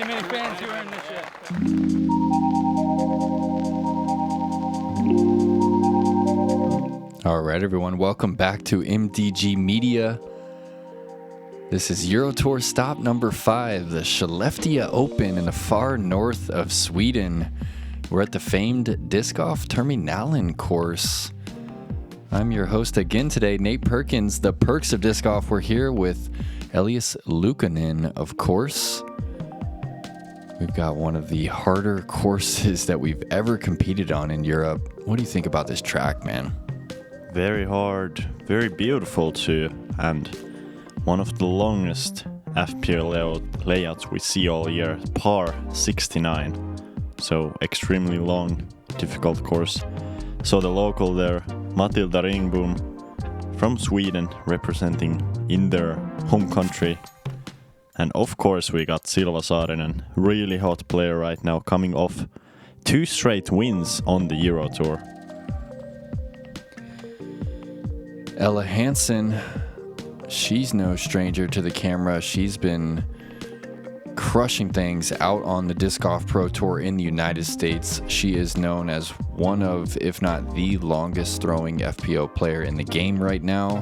many fans you are in this shit. All right, everyone, welcome back to MDG Media. This is Eurotour stop number 5, the Skelleftea Open in the far north of Sweden. We're at the famed disc golf Terminalen course. I'm your host again today, Nate Perkins, the Perks of Disc Golf. We're here with Elias Luukkonen, of course. We've got one of the harder courses that we've ever competed on in Europe. What do you think about this track, man? Very hard, very beautiful too, and one of the longest FPO layouts we see all year, par 69. So extremely long, difficult course. So the local there, Matilda Ringbom from Sweden, representing in their home country. And of course we got Silva Saarinen, really hot player right now, coming off 2 straight wins on the Euro Tour. Ella Hansen, she's no stranger to the camera. She's been crushing things out on the Disc Golf Pro Tour in the United States. She is known as one of, if not the longest throwing FPO player in the game right now.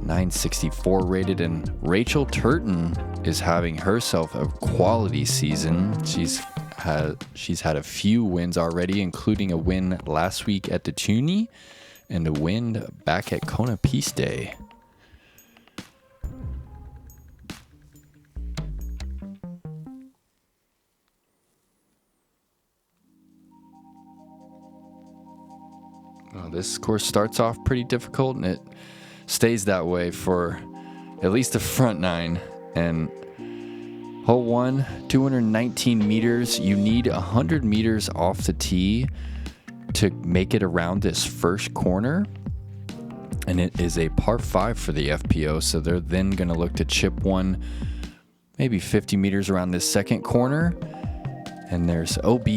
964 rated, and Rachel Turton is having herself a quality season. She's had a few wins already, including a win last week at the Tuni and a win back at Kona Peace Day. Well, this course starts off pretty difficult, and it stays that way for at least the front 9. And hole 1, 219 meters. You need 100 meters off the tee to make it around this first corner, and it is a par 5 for the FPO, so they're then going to look to chip one maybe 50 meters around this second corner, and there's OB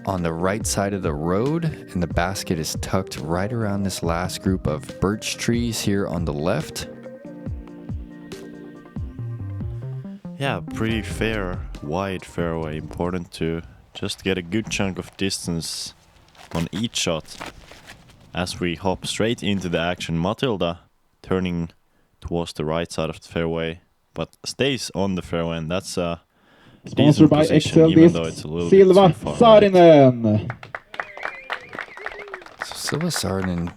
on the right side of the road, and the basket is tucked right around this last group of birch trees here on the left. Yeah, pretty fair, wide fairway, important to just get a good chunk of distance on each shot. As we hop straight into the action, Matilda turning towards the right side of the fairway, but stays on the fairway, and that's a sponsored by position, Excel even though Discs, it's a little Silva bit too far Saarinen. So Silva Saarinen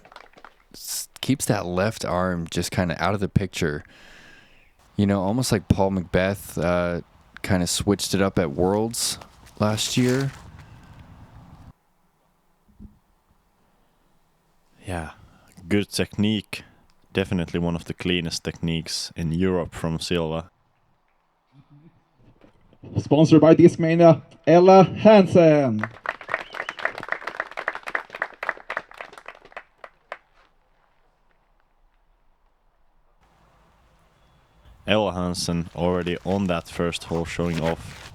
keeps that left arm just kind of out of the picture. You know, almost like Paul Macbeth kind of switched it up at Worlds last year. Yeah, good technique. Definitely one of the cleanest techniques in Europe from Silva. Sponsored by Discmania, Ella Hansen. Ella Hansen already on that first hole, showing off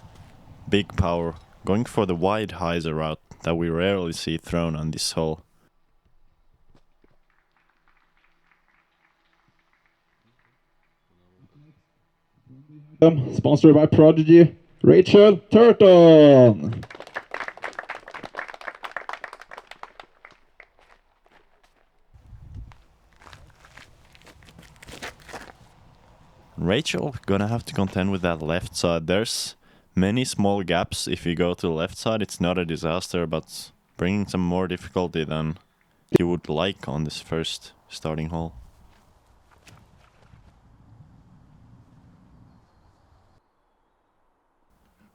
big power, going for the wide hyzer route that we rarely see thrown on this hole. Sponsored by Prodigy, Rachel Turton. Rachel gonna have to contend with that left side. There's many small gaps. If you go to the left side, it's not a disaster, but bringing some more difficulty than you would like on this first starting hole.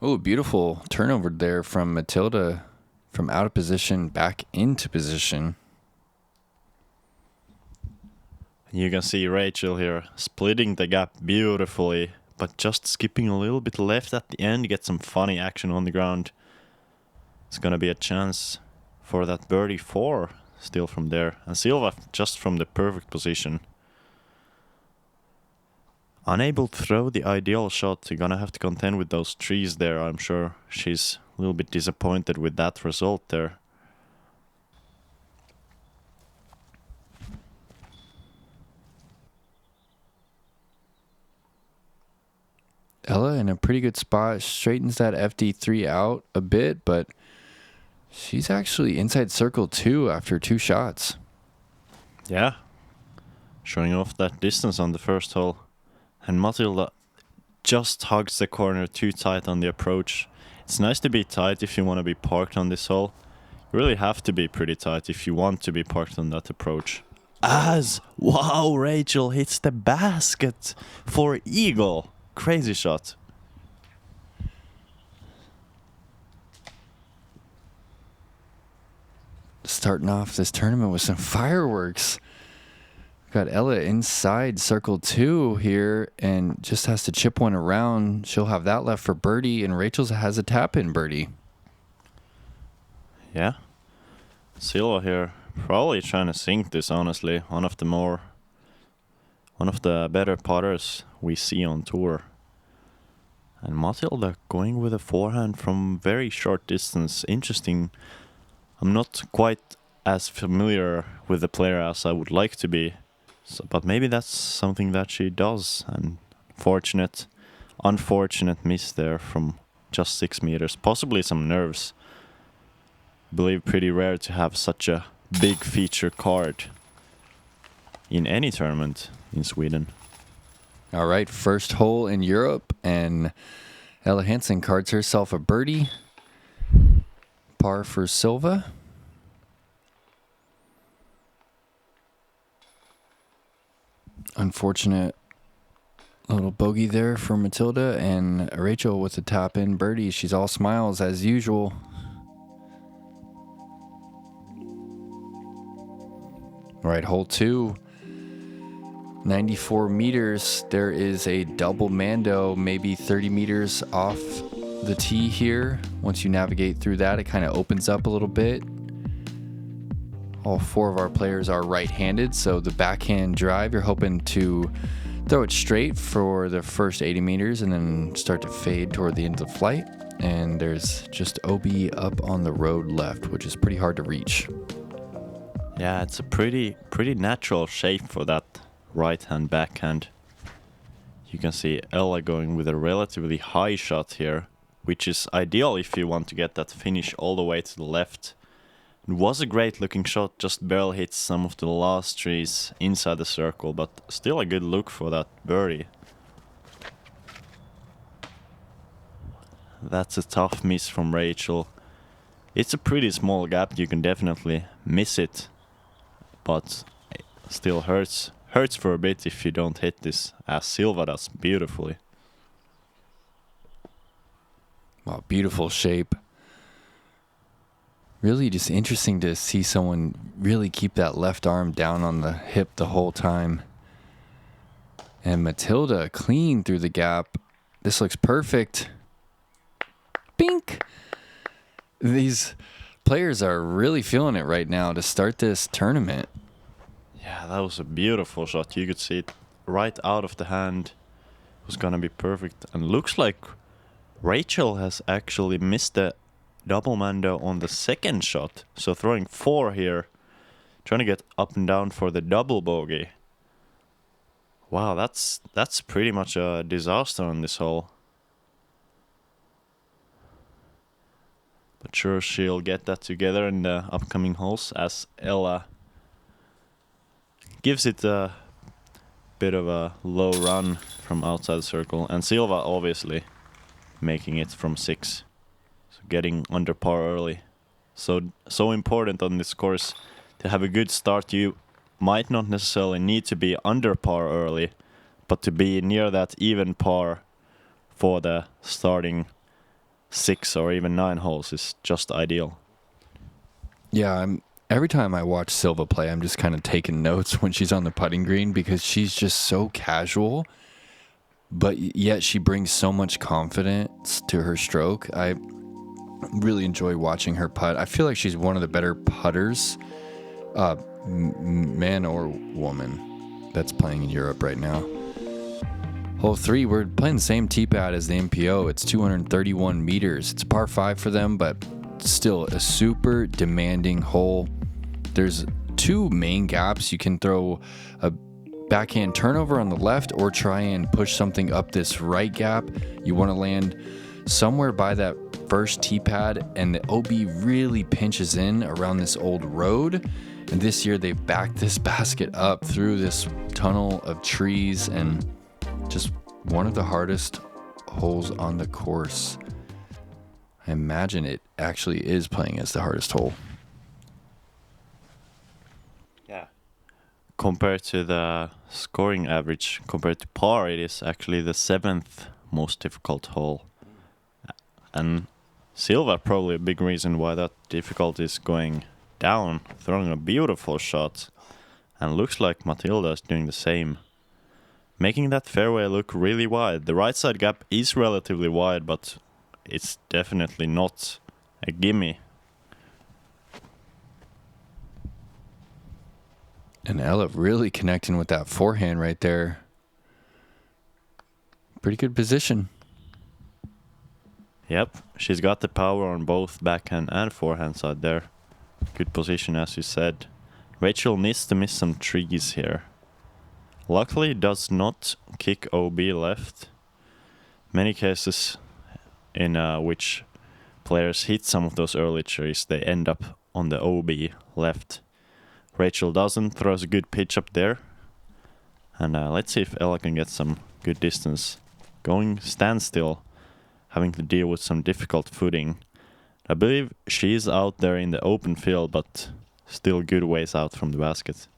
Oh, beautiful turnover there from Matilda, from out of position back into position. You can see Rachel here splitting the gap beautifully, but just skipping a little bit left at the end, get some funny action on the ground. It's gonna be a chance for that birdie 4 still from there. And Silva just from the perfect position. Unable to throw the ideal shot, you're gonna have to contend with those trees there. I'm sure she's a little bit disappointed with that result there. Ella in a pretty good spot, straightens that FD3 out a bit, but she's actually inside circle 2 after 2 shots. Yeah. Showing off that distance on the first hole. And Matilda just hugs the corner too tight on the approach. It's nice to be tight if you want to be parked on this hole. You really have to be pretty tight if you want to be parked on that approach. Wow, Rachel hits the basket for eagle. Crazy shot. Starting off this tournament with some fireworks. Got Ella inside circle 2 here and just has to chip one around. She'll have that left for birdie, and Rachel has a tap-in birdie. Yeah. Silva here probably trying to sink this, honestly. One of the better putters we see on tour. And Matilda going with a forehand from very short distance. Interesting. I'm not quite as familiar with the player as I would like to be. So, but maybe that's something that she does. And unfortunate miss there from just 6 meters. Possibly some nerves. I believe pretty rare to have such a big feature card in any tournament in Sweden. All right, first hole in Europe, and Ella Hansen cards herself a birdie. Par for Silva. Unfortunate little bogey there for Matilda, and Rachel with a tap-in birdie. She's all smiles as usual. All right, hole 2. 94 meters. There is a double mando, maybe 30 meters off the tee here. Once you navigate through that, it kind of opens up a little bit. All 4 of our players are right-handed, so the backhand drive, you're hoping to throw it straight for the first 80 meters and then start to fade toward the end of the flight. And there's just OB up on the road left, which is pretty hard to reach. Yeah, it's a pretty natural shape for that right-hand backhand. You can see Ella going with a relatively high shot here, which is ideal if you want to get that finish all the way to the left. It was a great looking shot, just barely hits some of the last trees inside the circle, but still a good look for that birdie. That's a tough miss from Rachel. It's a pretty small gap, you can definitely miss it, but it still hurts for a bit if you don't hit this, as Silva does beautifully. Wow, beautiful shape. Really just interesting to see someone really keep that left arm down on the hip the whole time. And Matilda clean through the gap. This looks perfect. Bink! These players are really feeling it right now to start this tournament. Yeah, that was a beautiful shot. You could see it right out of the hand. It was gonna be perfect. And looks like Rachel has actually missed the double mando on the second shot. So throwing 4 here. Trying to get up and down for the double bogey. Wow, that's pretty much a disaster on this hole. But sure, she'll get that together in the upcoming holes as Ella gives it a bit of a low run from outside the circle. And Silva obviously making it from 6. So getting under par early. So important on this course to have a good start. You might not necessarily need to be under par early, but to be near that even par for the starting 6 or even 9 holes is just ideal. Yeah, every time I watch Silva play, I'm just kind of taking notes when she's on the putting green because she's just so casual, but yet she brings so much confidence to her stroke. I really enjoy watching her putt. I feel like she's one of the better putters, man or woman, that's playing in Europe right now. Hole 3, we're playing the same tee pad as the MPO. It's 231 meters. It's a par 5 for them, but still a super demanding hole. There's 2 main gaps. You can throw a backhand turnover on the left or try and push something up this right gap. You want to land somewhere by that first tee pad, and the OB really pinches in around this old road. And this year they've backed this basket up through this tunnel of trees, and just one of the hardest holes on the course. I imagine it actually is playing as the hardest hole. Yeah. Compared to the scoring average, compared to par, it is actually the 7th most difficult hole. And Silva probably a big reason why that difficulty is going down, throwing a beautiful shot. And looks like Matilda is doing the same. Making that fairway look really wide. The right side gap is relatively wide, but it's definitely not a gimme. And Ella really connecting with that forehand right there. Pretty good position. Yep, she's got the power on both backhand and forehand side there. Good position, as you said. Rachel needs to miss some trees here. Luckily, does not kick OB left. Many cases in which players hit some of those early trees, they end up on the OB left. Rachel doesn't, throws a good pitch up there. And let's see if Ella can get some good distance. Going standstill, having to deal with some difficult footing. I believe she's out there in the open field, but still good ways out from the basket.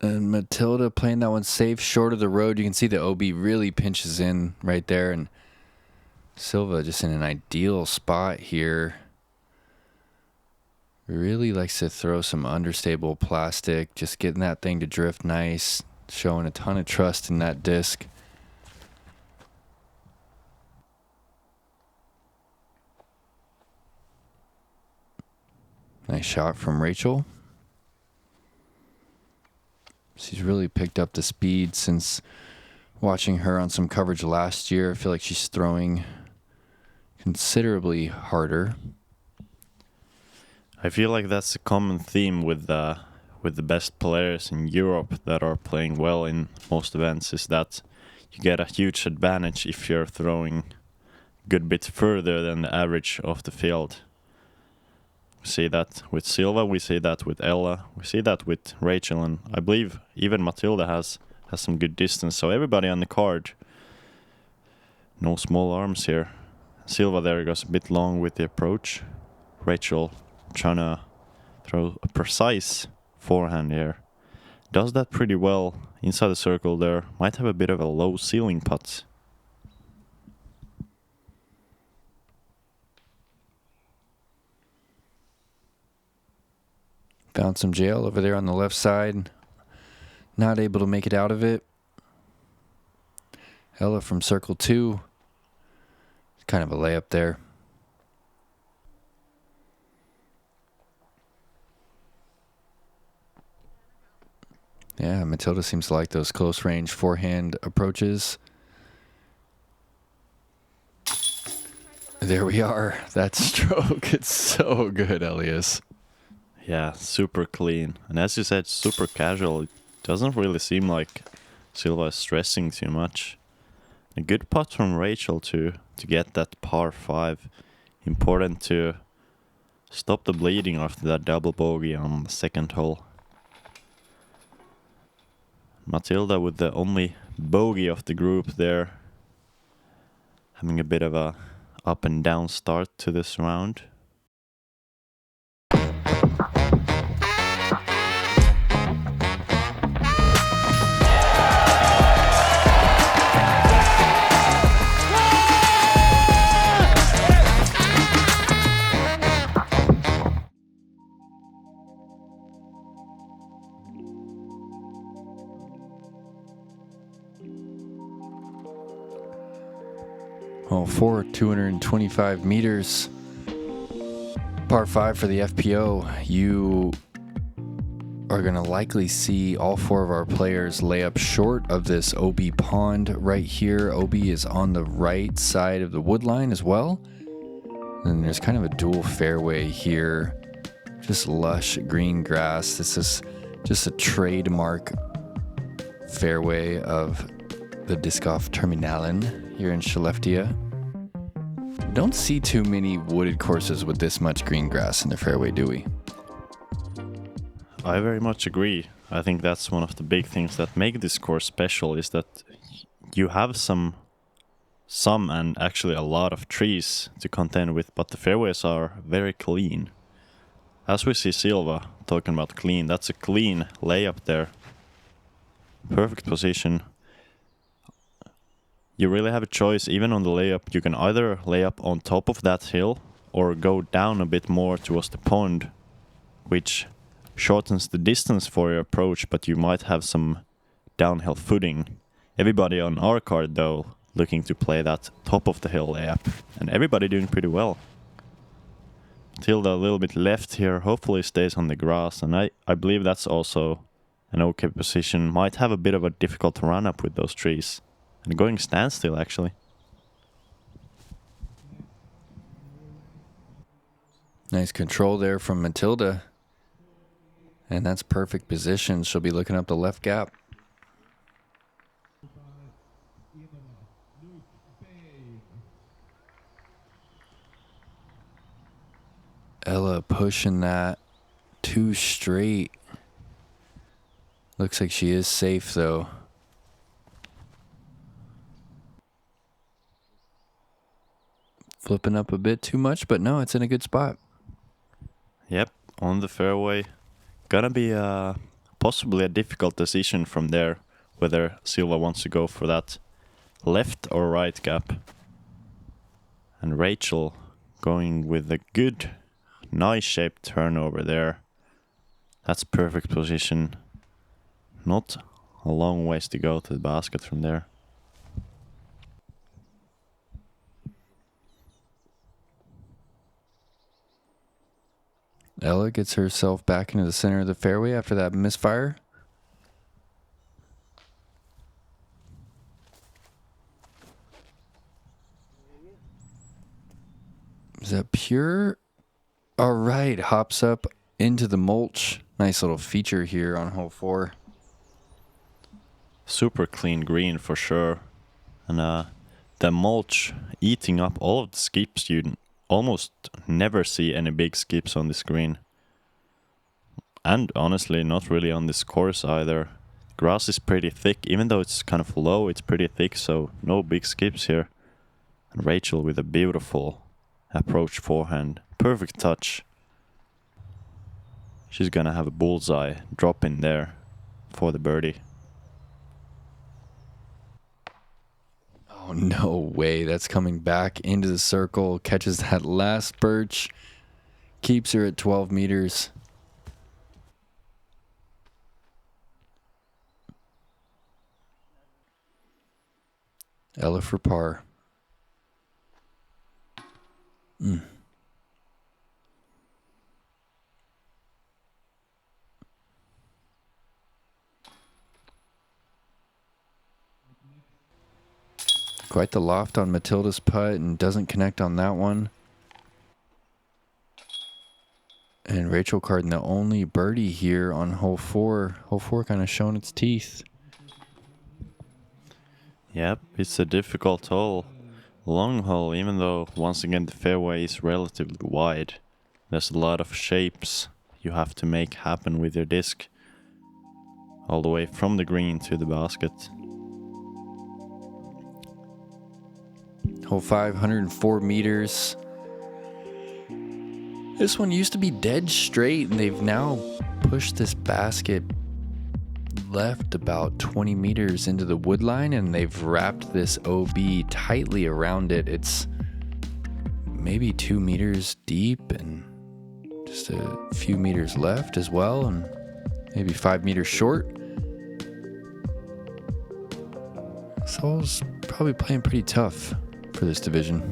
And Matilda playing that one safe, short of the road. You can see the OB really pinches in right there. And Silva just in an ideal spot here. Really likes to throw some understable plastic. Just getting that thing to drift nice. Showing a ton of trust in that disc. Nice shot from Rachel. She's really picked up the speed since watching her on some coverage last year. I feel like she's throwing considerably harder. I feel like that's a common theme with the best players in Europe that are playing well in most events, is that you get a huge advantage if you're throwing a good bit further than the average of the field. We see that with Silva, we see that with Ella, we see that with Rachel, and I believe even Matilda has some good distance. So everybody on the card, no small arms here. Silva there goes a bit long with the approach. Rachel trying to throw a precise forehand here. Does that pretty well inside the circle there. Might have a bit of a low ceiling putt. Found some jail over there on the left side. Not able to make it out of it. Ella from circle 2. Kind of a layup there. Yeah, Matilda seems to like those close range forehand approaches. There we are. That stroke, it's so good, Elias. Yeah, super clean. And as you said, super casual. It doesn't really seem like Silva is stressing too much. A good putt from Rachel to get that par 5. Important to stop the bleeding after that double bogey on the second hole. Matilda with the only bogey of the group there. Having a bit of a up and down start to this round. Oh, 225 meters. Par 5 for the FPO. You are going to likely see all 4 of our players lay up short of this OB pond right here. OB is on the right side of the wood line as well. And there's kind of a dual fairway here. Just lush green grass. This is just a trademark fairway of the disc golf Terminalen here in Skelleftea. Don't see too many wooded courses with this much green grass in the fairway, do we? I very much agree. I think that's one of the big things that make this course special is that you have some and actually a lot of trees to contend with, but the fairways are very clean. As we see Silva talking about clean, that's a clean layup there. Perfect position. You really have a choice, even on the layup. You can either lay up on top of that hill or go down a bit more towards the pond, which shortens the distance for your approach, but you might have some downhill footing. Everybody on our card, though, looking to play that top of the hill layup, and everybody doing pretty well. Matilda a little bit left here, hopefully stays on the grass, and I believe that's also an okay position. Might have a bit of a difficult run up with those trees. And going standstill, actually. Nice control there from Matilda. And that's perfect position. She'll be looking up the left gap. Ella pushing that 2 straight. Looks like she is safe, though. Flipping up a bit too much, but no, it's in a good spot. Yep, on the fairway. Gonna be possibly a difficult decision from there, whether Silva wants to go for that left or right gap. And Rachel going with a good, nice shaped turnover there. That's perfect position. Not a long ways to go to the basket from there. Ella gets herself back into the center of the fairway after that misfire. Is that pure? All right, hops up into the mulch. Nice little feature here on hole 4. Super clean green for sure. And the mulch eating up all of the skips. You almost never see any big skips on this green. And honestly, not really on this course either. Grass is pretty thick, even though it's kind of low, it's pretty thick, so no big skips here. And Rachel with a beautiful approach forehand. Perfect touch. She's gonna have a bullseye drop in there for the birdie. Oh, no way. That's coming back into the circle. Catches that last birch. Keeps her at 12 meters. Ella for par. Quite the loft on Matilda's putt and doesn't connect on that one. And Rachel carding the only birdie here on hole 4. Hole 4 kind of showing its teeth. Yep, it's a difficult hole. Long hole, even though once again the fairway is relatively wide. There's a lot of shapes you have to make happen with your disc. All the way from the green to the basket. Hole 5, 104 meters. This one used to be dead straight, and they've now pushed this basket left about 20 meters into the wood line, and they've wrapped this OB tightly around it. It's maybe 2 meters deep and just a few meters left as well, and maybe 5 meters short. This hole's probably playing pretty tough for this division.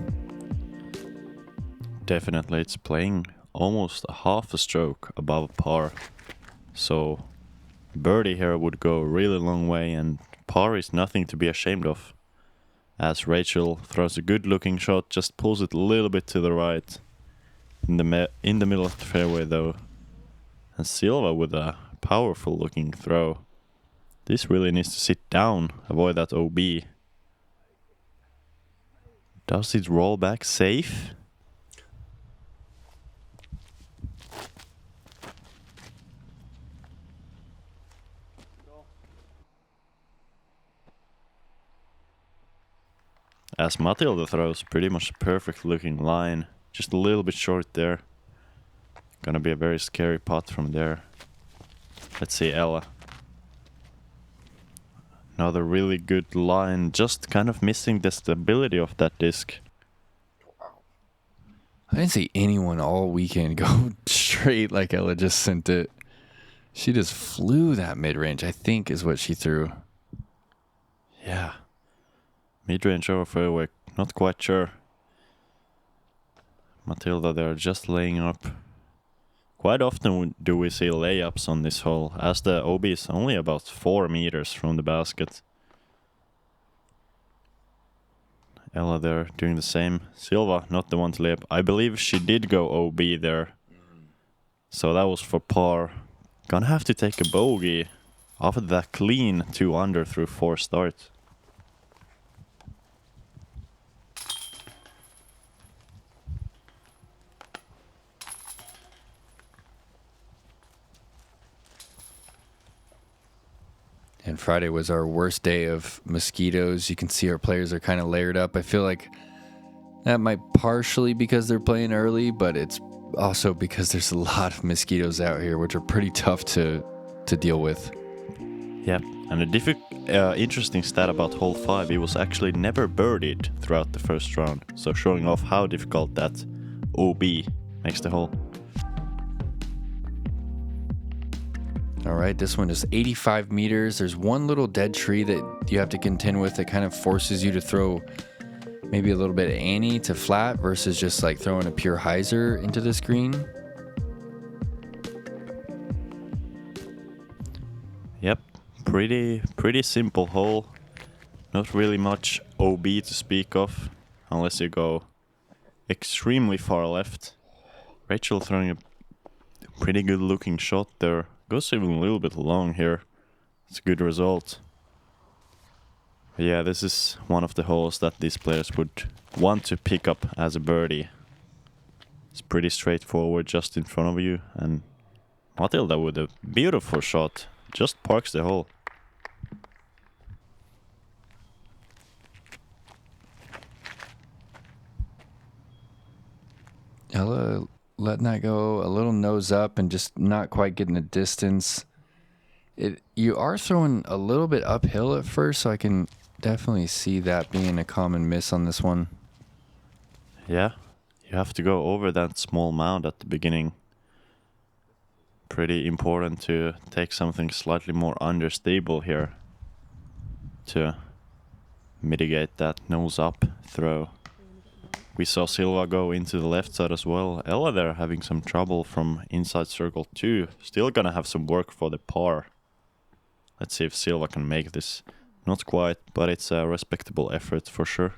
Definitely, it's playing almost a half a stroke above par. So birdie here would go a really long way, and par is nothing to be ashamed of. As Rachel throws a good looking shot, just pulls it a little bit to the right. In the middle of the fairway though. And Silva with a powerful looking throw. This really needs to sit down, avoid that OB. Does it roll back safe? As Matilda throws pretty much a perfect looking line, just a little bit short there. Gonna be a very scary putt from there. Let's see Ella. Another really good line, just kind of missing the stability of that disc. I didn't see anyone all weekend go straight like Ella just sent it. She just flew that mid-range, I think is what she threw. Yeah. Mid-range over fairway, not quite sure. Matilda there just laying up. Quite often do we see layups on this hole, as the OB is only about 4 meters from the basket. Ella there doing the same. Silva, not the one to lay up. I believe she did go OB there. So that was for par. Gonna have to take a bogey after that clean 2 under through 4 starts. And Friday was our worst day of mosquitoes. You can see our players are kind of layered up. I feel like that might partially because they're playing early, but it's also because there's a lot of mosquitoes out here, which are pretty tough to deal with. Yep, and a interesting stat about hole 5, it was actually never birdied throughout the first round. So showing off how difficult that OB makes the hole. All right, this one is 85 meters. There's one little dead tree that you have to contend with that kind of forces you to throw maybe a little bit of Annie to flat versus just like throwing a pure hyzer into this green. Yep, pretty simple hole. Not really much OB to speak of, unless you go extremely far left. Rachel throwing a pretty good looking shot there. Goes even a little bit long here. It's a good result. But yeah, this is one of the holes that these players would want to pick up as a birdie. It's pretty straightforward, just in front of you, and Matilda with a beautiful shot just parks the hole. Ella letting that go a little nose up and just not quite getting the distance. You are throwing a little bit uphill at first, so I can definitely see that being a common miss on this one. Yeah, you have to go over that small mound at the beginning. Pretty important to take something slightly more understable here to mitigate that nose up throw. We saw Silva go into the left side as well. Ella there having some trouble from inside circle 2. Still gonna have some work for the par. Let's see if Silva can make this. Not quite, but it's a respectable effort for sure.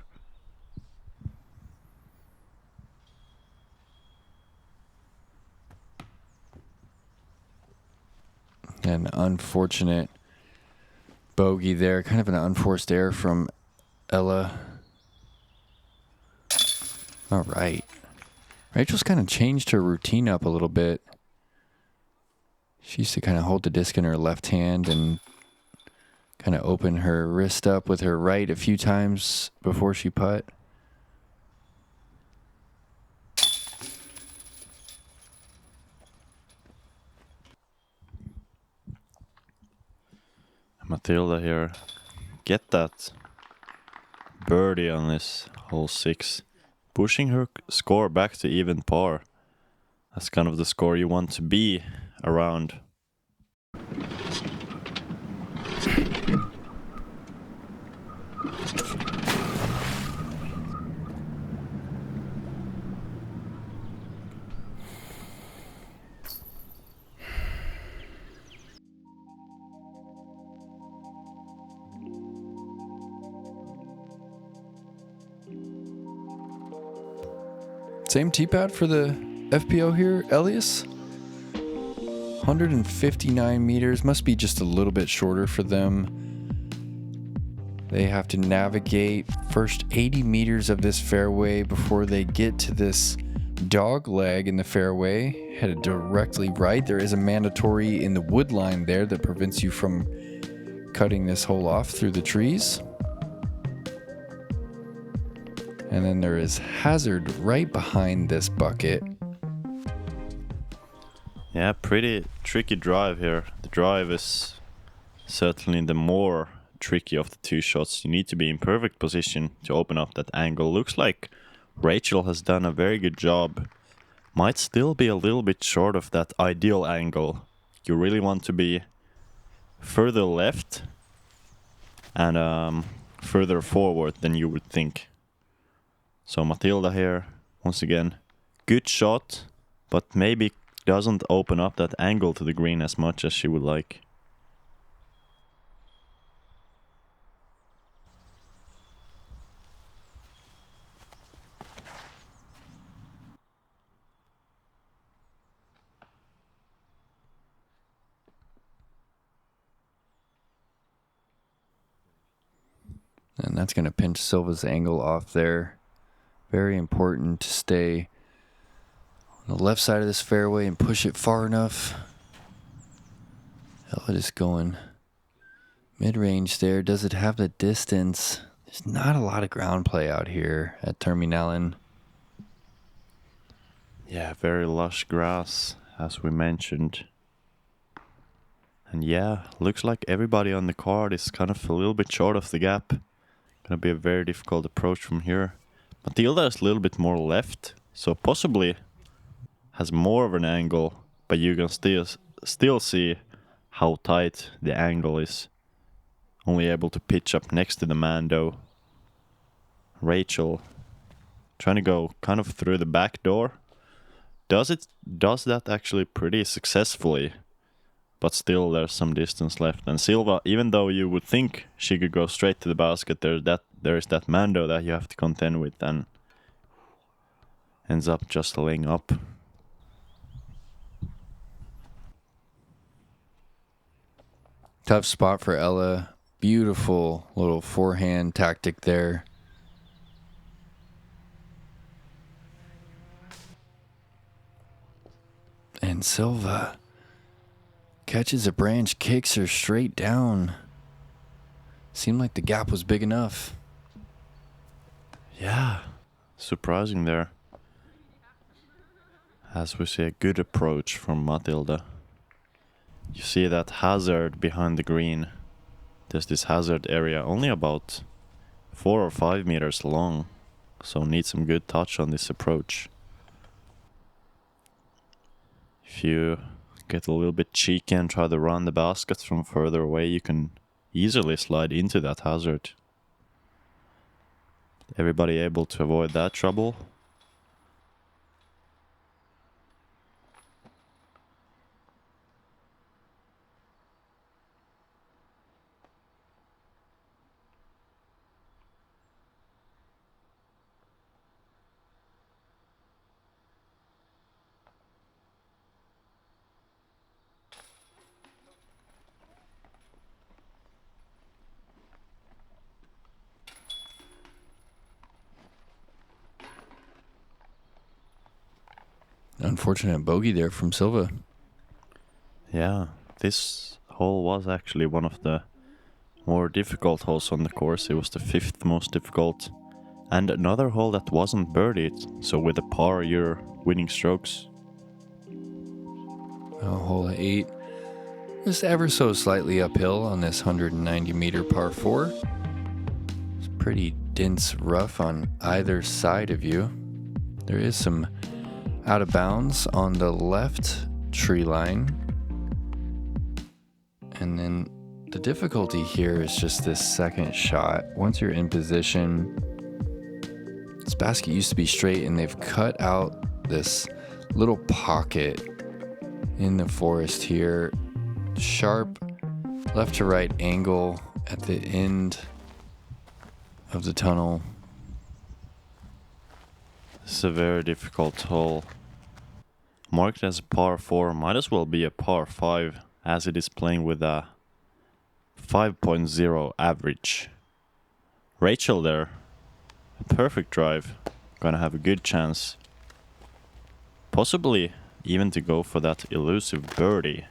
An unfortunate bogey there. Kind of an unforced error from Ella. All right. Rachel's kind of changed her routine up a little bit. She used to kind of hold the disc in her left hand and kind of open her wrist up with her right a few times before she putt. Matilda here. Get that birdie on this hole 6. Pushing her score back to even par. That's kind of the score you want to be around. Same tee pad for the FPO here, Elias? 159 meters, must be just a little bit shorter for them. They have to navigate first 80 meters of this fairway before they get to this dog leg in the fairway, headed directly right. There is a mandatory in the wood line there that prevents you from cutting this hole off through the trees. And then there is hazard right behind this bucket. Yeah, pretty tricky drive here. The drive is certainly the more tricky of the two shots. You need to be in perfect position to open up that angle. Looks like Rachel has done a very good job. Might still be a little bit short of that ideal angle. You really want to be further left and further forward than you would think. So Matilda here, once again, good shot, but maybe doesn't open up that angle to the green as much as she would like. And that's going to pinch Silva's angle off there. Very important to stay on the left side of this fairway and push it far enough. Ella is going mid-range there. Does it have the distance? There's not a lot of ground play out here at Terminalen. Yeah, very lush grass, as we mentioned. And yeah, looks like everybody on the card is kind of a little bit short of the gap. Gonna be a very difficult approach from here. Matilda is a little bit more left, so possibly has more of an angle, but you can still see how tight the angle is. Only able to pitch up next to the man though. Rachel trying to go kind of through the back door. Does that actually pretty successfully, but still there's some distance left. And Silva, even though you would think she could go straight to the basket, there is that Mando that you have to contend with, and ends up just laying up. Tough spot for Ella. Beautiful little forehand tactic there. And Silva catches a branch, kicks her straight down. Seemed like the gap was big enough. Yeah, surprising there. As we see a good approach from Matilda. You see that hazard behind the green. There's this hazard area only about 4 or 5 meters long. So need some good touch on this approach. If you get a little bit cheeky and try to run the basket from further away, you can easily slide into that hazard. Everybody able to avoid that trouble. Unfortunate bogey there from Silva. Yeah, this hole was actually one of the more difficult holes on the course. It was the 5th most difficult. And another hole that wasn't birdied, so with a par you're winning strokes. Well, hole 8. Just ever so slightly uphill on this 190 meter par 4. It's pretty dense rough on either side of you. There is some out of bounds on the left tree line. And then the difficulty here is just this second shot. Once you're in position, this basket used to be straight and they've cut out this little pocket in the forest here. Sharp left to right angle at the end of the tunnel. This is a very difficult hole. marked as a par 4 might as well be a par 5 as it is playing with a 5.0 average. Rachel there, a perfect drive, gonna have a good chance. Possibly even to go for that elusive birdie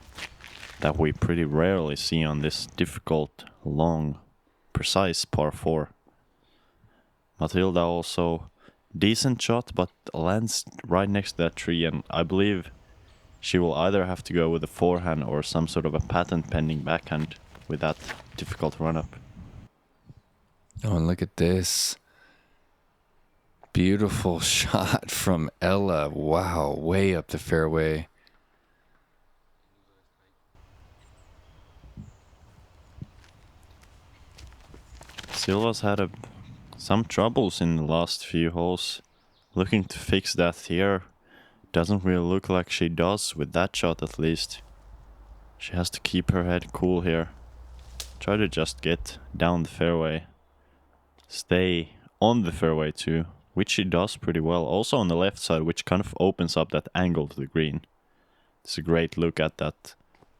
that we pretty rarely see on this difficult, long, precise par 4. Matilda also decent shot, but lands right next to that tree, and I believe she will either have to go with a forehand or some sort of a patent pending backhand with that difficult run-up. Oh, and look at this. Beautiful shot from Ella. Wow, way up the fairway. Silva's had some troubles in the last few holes. Looking to fix that here. Doesn't really look like she does with that shot at least. She has to keep her head cool here. Try to just get down the fairway. Stay on the fairway too, which she does pretty well. Also on the left side, which kind of opens up that angle to the green. It's a great look at that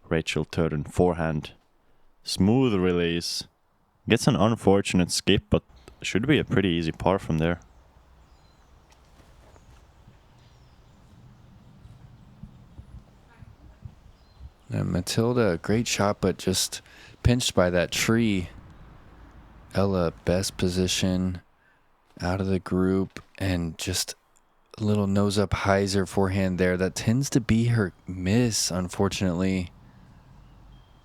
Rachel Turton forehand. Smooth release. Gets an unfortunate skip, but should be a pretty easy par from there. And Matilda, great shot, but just pinched by that tree. Ella, best position out of the group, and just a little nose up hyzer forehand there. That tends to be her miss, unfortunately.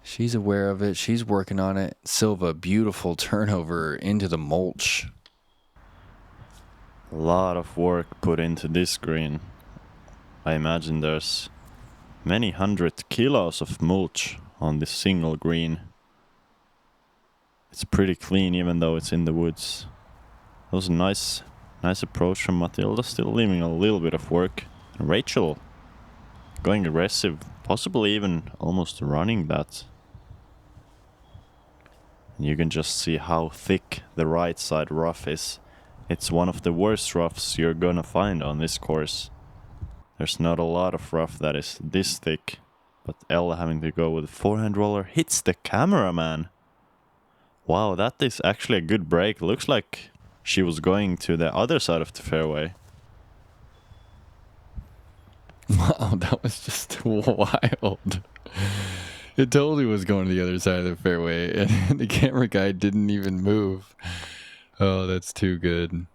She's aware of it. She's working on it. Silva, beautiful turnover into the mulch. A lot of work put into this green. I imagine there's many 100 kilos of mulch on this single green. It's pretty clean even though it's in the woods. That was a nice approach from Matilda, still leaving a little bit of work. And Rachel going aggressive, possibly even almost running that. And you can just see how thick the right side rough is. It's one of the worst roughs you're gonna find on this course. There's not a lot of rough that is this thick, but Ella having to go with a forehand roller hits the cameraman. Wow, that is actually a good break. Looks like she was going to the other side of the fairway. Wow, that was just wild. It totally was going to the other side of the fairway, and the camera guy didn't even move. Oh, that's too good.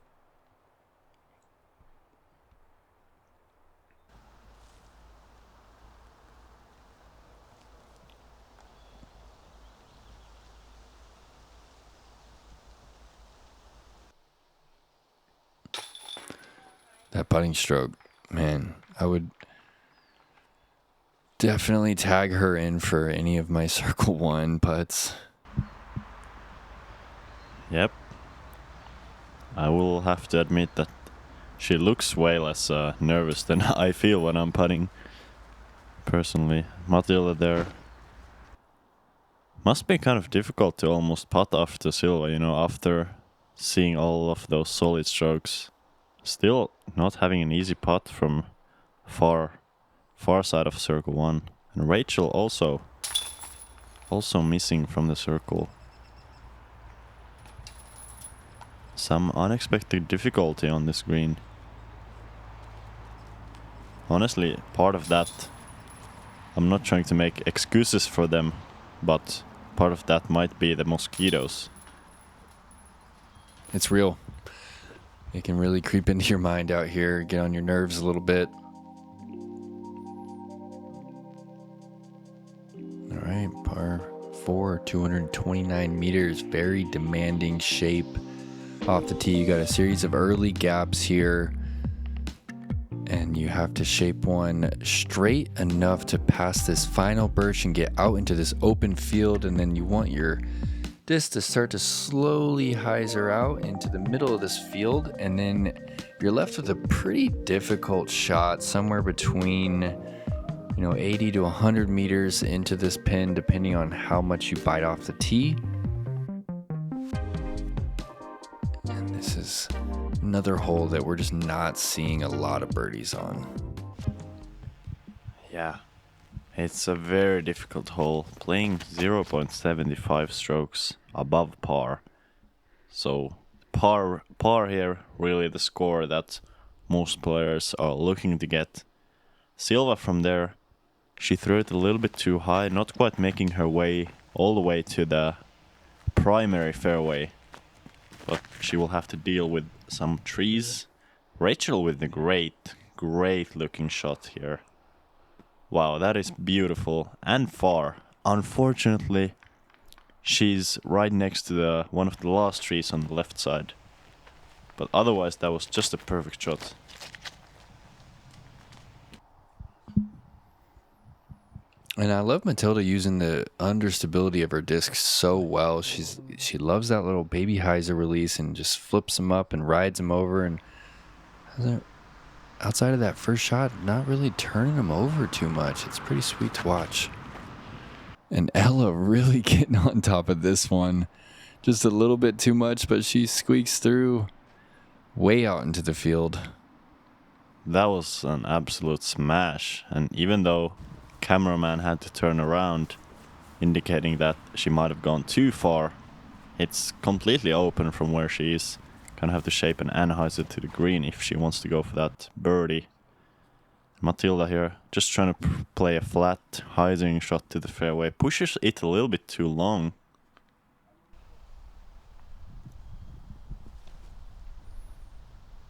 That putting stroke, man, I would definitely tag her in for any of my circle one putts. Yep. I will have to admit that she looks way less nervous than I feel when I'm putting. Personally, Matilda there. Must be kind of difficult to almost putt after Silva, after seeing all of those solid strokes. Still not having an easy putt from far side of circle one. And Rachel also missing from the circle. Some unexpected difficulty on this green. Honestly, part of that, I'm not trying to make excuses for them, but part of that might be the mosquitoes. It's real. It can really creep into your mind out here, get on your nerves a little bit. All right, par 4, 229 meters, very demanding shape off the tee. You got a series of early gaps here, and you have to shape one straight enough to pass this final birch and get out into this open field, and then you want your disc to start to slowly hyzer out into the middle of this field, and then you're left with a pretty difficult shot somewhere between 80 to 100 meters into this pin, depending on how much you bite off the tee. And this is another hole that we're just not seeing a lot of birdies on. Yeah, it's a very difficult hole. Playing 0.75 strokes above par. So par here, really the score that most players are looking to get. Silva from there, she threw it a little bit too high, not quite making her way all the way to the primary fairway. But she will have to deal with some trees. Rachel with the great looking shot here. Wow, that is beautiful and far. Unfortunately, she's right next to one of the last trees on the left side. But otherwise, that was just a perfect shot. And I love Matilda using the understability of her disc so well. She loves that little baby hyzer release and just flips them up and rides them over. And outside of that first shot, not really turning them over too much. It's pretty sweet to watch. And Ella really getting on top of this one. Just a little bit too much, but she squeaks through way out into the field. That was an absolute smash. And even though cameraman had to turn around, indicating that she might have gone too far, it's completely open from where she is. Gonna have to shape an anhyzer to the green if she wants to go for that birdie. Matilda here, just trying to play a flat hyzering shot to the fairway. Pushes it a little bit too long.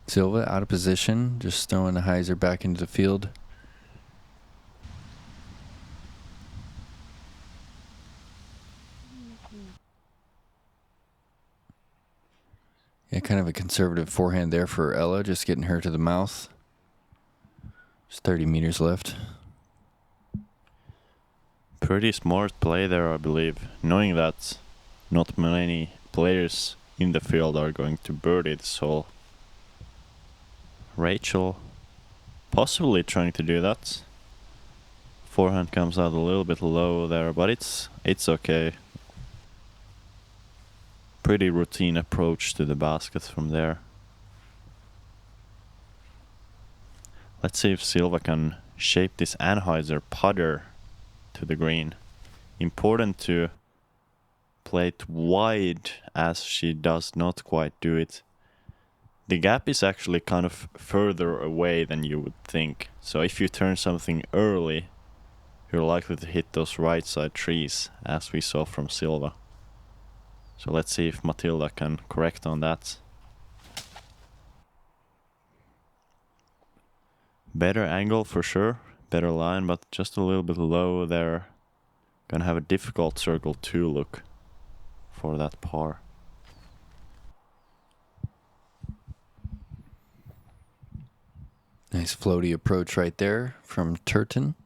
Silva out of position, just throwing the hyzer back into the field. Yeah, kind of a conservative forehand there for Ella, just getting her to the mouth. Just 30 meters left. Pretty smart play there, I believe, knowing that not many players in the field are going to birdie this hole. Rachel possibly trying to do that. Forehand comes out a little bit low there, but it's okay. Pretty routine approach to the basket from there. Let's see if Silva can shape this anhyzer putter to the green. Important to play it wide, as she does not quite do it. The gap is actually kind of further away than you would think. So if you turn something early, you're likely to hit those right side trees, as we saw from Silva. So let's see if Matilda can correct on that. Better angle for sure, better line, but just a little bit low there. Gonna have a difficult circle 2 look for that par. Nice floaty approach right there from Turton.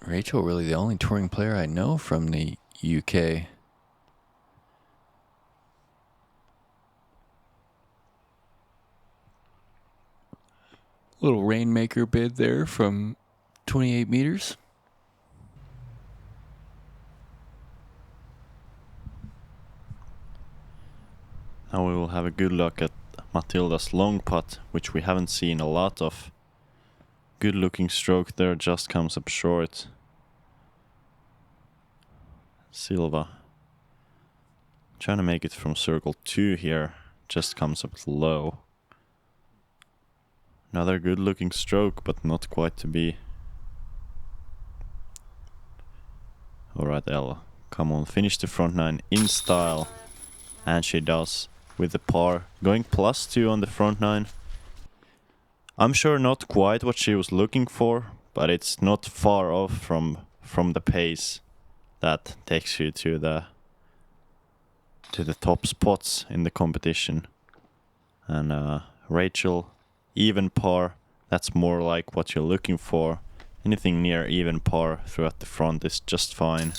Rachel, really the only touring player I know from the UK. Little rainmaker bid there from 28 meters. Now we will have a good look at Matilda's long putt, which we haven't seen a lot of. Good looking stroke there, just comes up short. Silva trying to make it from circle 2 here, just comes up low. Another good looking stroke, but not quite to be. Alright Ella, come on, finish the front 9 in style. And she does, with the par, going +2 on the front 9. I'm sure not quite what she was looking for, but it's not far off from the pace that takes you to the top spots in the competition. And Rachel, even par, that's more like what you're looking for. Anything near even par throughout the front is just fine.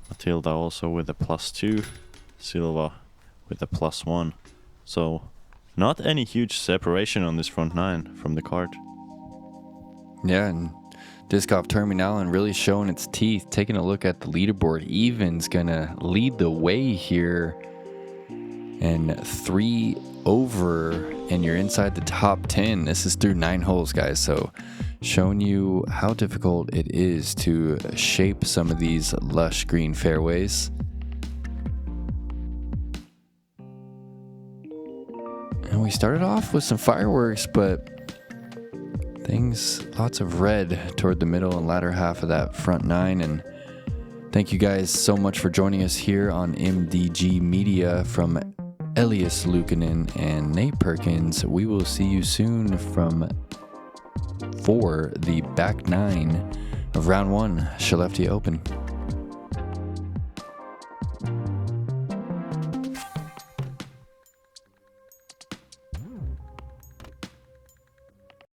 Matilda also with a +2, Silva with a +1. So not any huge separation on this front 9 from the card. Yeah, and Disc Golf Terminalen really showing its teeth. Taking a look at the leaderboard, Even's gonna lead the way here. And 3 over and you're inside the top 10. This is through 9 holes, guys. So showing you how difficult it is to shape some of these lush green fairways. And we started off with some fireworks, but lots of red toward the middle and latter half of that front 9. And thank you guys so much for joining us here on MDG Media from Elias, Luukkonen, and Nate Perkins. We will see you soon for the back 9 of round 1 Skelleftea Open.